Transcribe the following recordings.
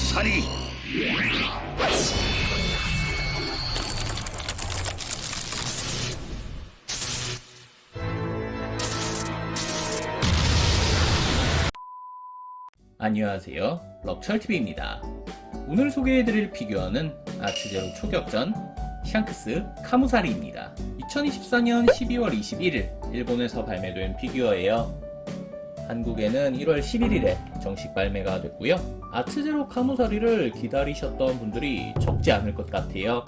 카무사리. 안녕하세요, 럭철TV입니다. 오늘 소개해드릴 피규어는 아츠제로 초격전 샹크스 카무사리입니다. 2024년 12월 21일 일본에서 발매된 피규어예요. 한국에는 1월 11일에 정식 발매가 됐고요. 아츠제로 카무사리를 기다리셨던 분들이 적지 않을 것 같아요.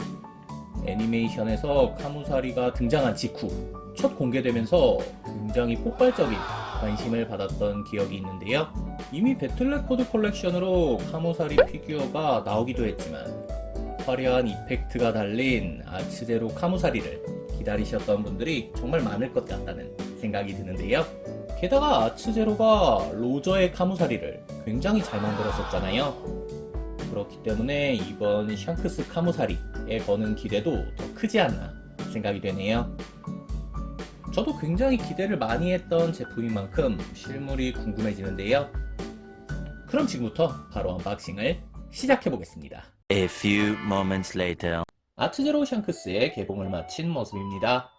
애니메이션에서 카무사리가 등장한 직후 첫 공개되면서 굉장히 폭발적인 관심을 받았던 기억이 있는데요. 이미 배틀레코드 컬렉션으로 카무사리 피규어가 나오기도 했지만 화려한 이펙트가 달린 아츠제로 카무사리를 기다리셨던 분들이 정말 많을 것 같다는 생각이 드는데요. 게다가 아츠제로가 로저의 카무사리를 굉장히 잘 만들었었잖아요. 그렇기 때문에 이번 샹크스 카무사리에 거는 기대도 더 크지 않나 생각이 되네요. 저도 굉장히 기대를 많이 했던 제품인 만큼 실물이 궁금해지는데요. 그럼 지금부터 바로 언박싱을 시작해보겠습니다. A few moments later. 아츠제로 샹크스의 개봉을 마친 모습입니다.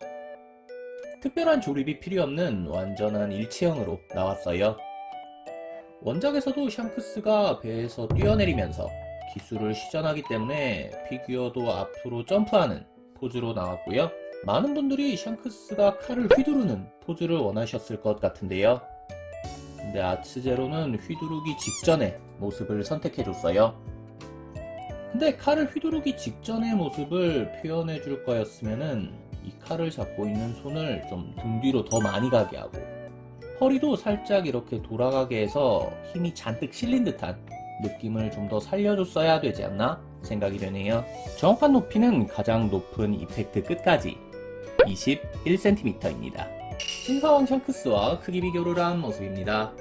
특별한 조립이 필요 없는 완전한 일체형으로 나왔어요. 원작에서도 샹크스가 배에서 뛰어내리면서 기술을 시전하기 때문에 피규어도 앞으로 점프하는 포즈로 나왔고요. 많은 분들이 샹크스가 칼을 휘두르는 포즈를 원하셨을 것 같은데요. 근데 아츠제로는 휘두르기 직전의 모습을 선택해줬어요. 근데 칼을 휘두르기 직전의 모습을 표현해줄 거였으면은 이 칼을 잡고 있는 손을 좀 등 뒤로 더 많이 가게 하고 허리도 살짝 이렇게 돌아가게 해서 힘이 잔뜩 실린 듯한 느낌을 좀 더 살려줬어야 되지 않나 생각이 되네요. 정확한 높이는 가장 높은 이펙트 끝까지 21cm입니다. 신사왕 샹크스와 크기 비교를 한 모습입니다.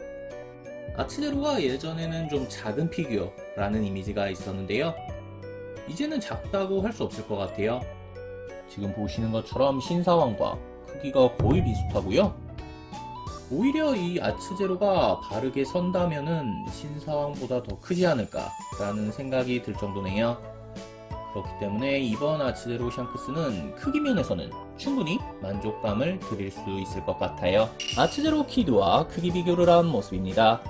아츠제로가 예전에는 좀 작은 피규어라는 이미지가 있었는데요. 이제는 작다고 할 수 없을 것 같아요. 지금 보시는 것처럼 신사왕과 크기가 거의 비슷하고요. 오히려 이 아츠제로가 바르게 선다면은 신사왕보다 더 크지 않을까 라는 생각이 들 정도네요. 그렇기 때문에 이번 아츠제로 샹크스는 크기 면에서는 충분히 만족감을 드릴 수 있을 것 같아요. 아츠제로 키드와 크기 비교를 한 모습입니다.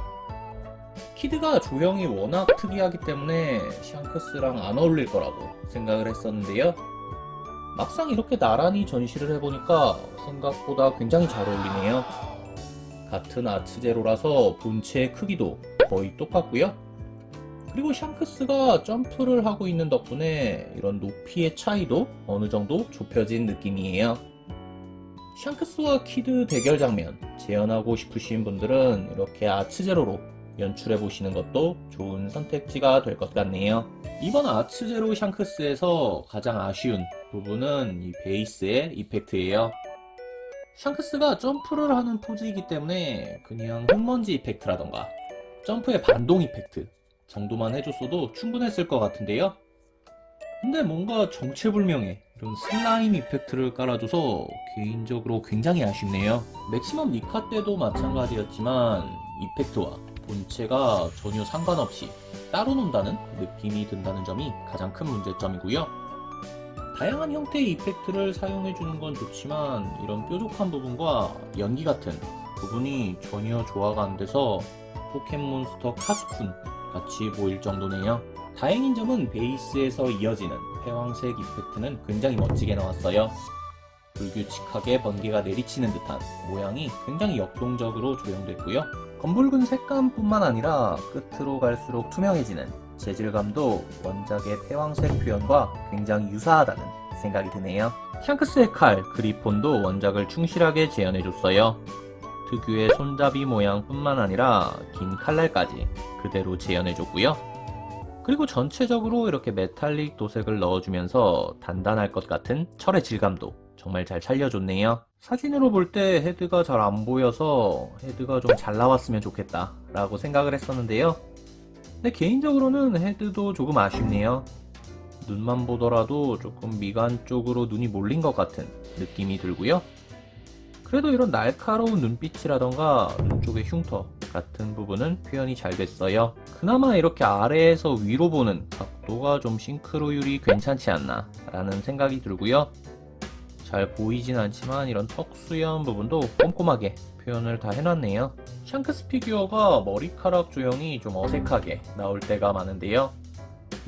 키드가 조형이 워낙 특이하기 때문에 샹크스랑 안 어울릴 거라고 생각을 했었는데요. 막상 이렇게 나란히 전시를 해보니까 생각보다 굉장히 잘 어울리네요. 같은 아츠제로라서 본체의 크기도 거의 똑같고요. 그리고 샹크스가 점프를 하고 있는 덕분에 이런 높이의 차이도 어느 정도 좁혀진 느낌이에요. 샹크스와 키드 대결 장면 재현하고 싶으신 분들은 이렇게 아츠제로로 연출해 보시는 것도 좋은 선택지가 될 것 같네요. 이번 아츠제로 샹크스에서 가장 아쉬운 부분은 이 베이스의 이펙트예요. 샹크스가 점프를 하는 포즈이기 때문에 그냥 흙먼지 이펙트라던가 점프의 반동 이펙트 정도만 해줬어도 충분했을 것 같은데요. 근데 뭔가 정체불명의 이런 슬라임 이펙트를 깔아줘서 개인적으로 굉장히 아쉽네요. 맥시멈 니카 때도 마찬가지였지만 이펙트와 본체가 전혀 상관없이 따로 논다는 느낌이 든다는 점이 가장 큰 문제점이고요. 다양한 형태의 이펙트를 사용해주는 건 좋지만 이런 뾰족한 부분과 연기 같은 부분이 전혀 조화가 안 돼서 포켓몬스터 카스쿤 같이 보일 정도네요. 다행인 점은 베이스에서 이어지는 패왕색 이펙트는 굉장히 멋지게 나왔어요. 불규칙하게 번개가 내리치는 듯한 모양이 굉장히 역동적으로 조형됐고요. 검붉은 색감뿐만 아니라 끝으로 갈수록 투명해지는 재질감도 원작의 패왕색 표현과 굉장히 유사하다는 생각이 드네요. 샹크스의 칼, 그리폰도 원작을 충실하게 재현해줬어요. 특유의 손잡이 모양뿐만 아니라 긴 칼날까지 그대로 재현해줬고요. 그리고 전체적으로 이렇게 메탈릭 도색을 넣어주면서 단단할 것 같은 철의 질감도 정말 잘 살려줬네요. 사진으로 볼 때 헤드가 잘 안 보여서 헤드가 좀 잘 나왔으면 좋겠다 라고 생각을 했었는데요. 근데 개인적으로는 헤드도 조금 아쉽네요. 눈만 보더라도 조금 미간 쪽으로 눈이 몰린 것 같은 느낌이 들고요. 그래도 이런 날카로운 눈빛이라던가 눈 쪽의 흉터 같은 부분은 표현이 잘 됐어요. 그나마 이렇게 아래에서 위로 보는 각도가 좀 싱크로율이 괜찮지 않나 라는 생각이 들고요. 잘 보이진 않지만 이런 턱 수염 부분도 꼼꼼하게 표현을 다 해놨네요. 샹크스 피규어가 머리카락 조형이 좀 어색하게 나올 때가 많은데요.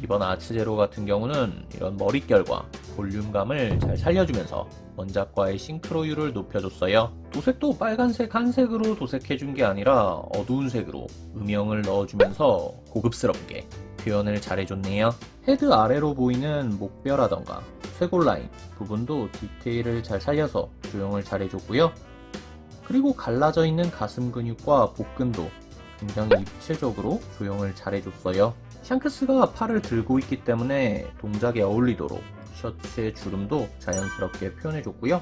이번 아츠제로 같은 경우는 이런 머릿결과 볼륨감을 잘 살려주면서 원작과의 싱크로율을 높여줬어요. 도색도 빨간색 한 색으로 도색해준 게 아니라 어두운 색으로 음영을 넣어주면서 고급스럽게 표현을 잘해줬네요. 헤드 아래로 보이는 목뼈라던가 쇄골 라인 부분도 디테일을 잘 살려서 조형을 잘해줬고요. 그리고 갈라져 있는 가슴 근육과 복근도 굉장히 입체적으로 조형을 잘해줬어요. 샹크스가 팔을 들고 있기 때문에 동작에 어울리도록 셔츠의 주름도 자연스럽게 표현해줬고요.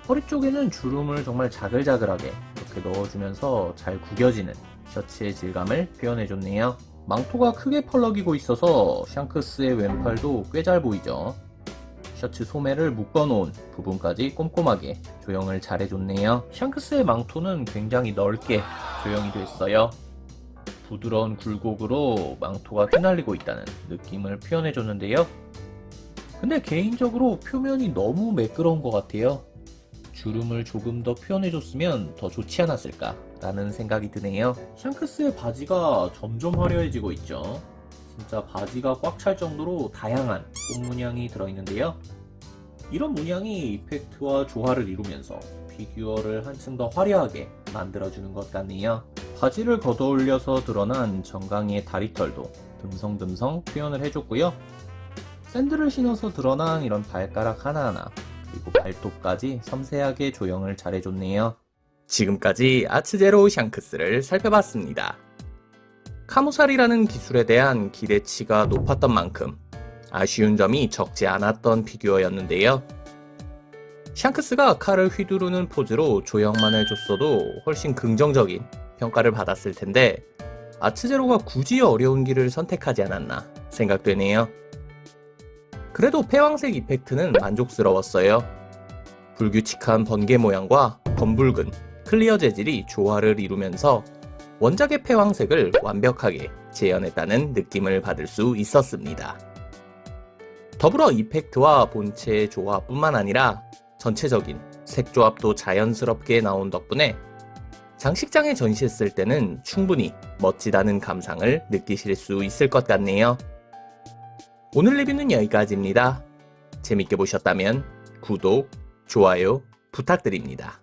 허리 쪽에는 주름을 정말 자글자글하게 이렇게 넣어주면서 잘 구겨지는 셔츠의 질감을 표현해줬네요. 망토가 크게 펄럭이고 있어서 샹크스의 왼팔도 꽤 잘 보이죠. 셔츠 소매를 묶어놓은 부분까지 꼼꼼하게 조형을 잘해줬네요. 샹크스의 망토는 굉장히 넓게 조형이 됐어요. 부드러운 굴곡으로 망토가 휘날리고 있다는 느낌을 표현해줬는데요. 근데 개인적으로 표면이 너무 매끄러운 것 같아요. 주름을 조금 더 표현해줬으면 더 좋지 않았을까 라는 생각이 드네요. 샹크스의 바지가 점점 화려해지고 있죠. 진짜 바지가 꽉 찰 정도로 다양한 꽃 문양이 들어있는데요. 이런 문양이 이펙트와 조화를 이루면서 피규어를 한층 더 화려하게 만들어주는 것 같네요. 바지를 걷어올려서 드러난 정강이의 다리털도 듬성듬성 표현을 해줬고요. 샌들을 신어서 드러난 이런 발가락 하나하나 그리고 발톱까지 섬세하게 조형을 잘해줬네요. 지금까지 아츠제로 샹크스를 살펴봤습니다. 카무살이라는 기술에 대한 기대치가 높았던 만큼 아쉬운 점이 적지 않았던 피규어였는데요. 샹크스가 칼을 휘두르는 포즈로 조형만 해줬어도 훨씬 긍정적인 평가를 받았을 텐데 아츠제로가 굳이 어려운 길을 선택하지 않았나 생각되네요. 그래도 패왕색 이펙트는 만족스러웠어요. 불규칙한 번개 모양과 검붉은 클리어 재질이 조화를 이루면서 원작의 패왕색을 완벽하게 재현했다는 느낌을 받을 수 있었습니다. 더불어 이펙트와 본체의 조화뿐만 아니라 전체적인 색 조합도 자연스럽게 나온 덕분에 장식장에 전시했을 때는 충분히 멋지다는 감상을 느끼실 수 있을 것 같네요. 오늘 리뷰는 여기까지입니다. 재밌게 보셨다면 구독, 좋아요 부탁드립니다.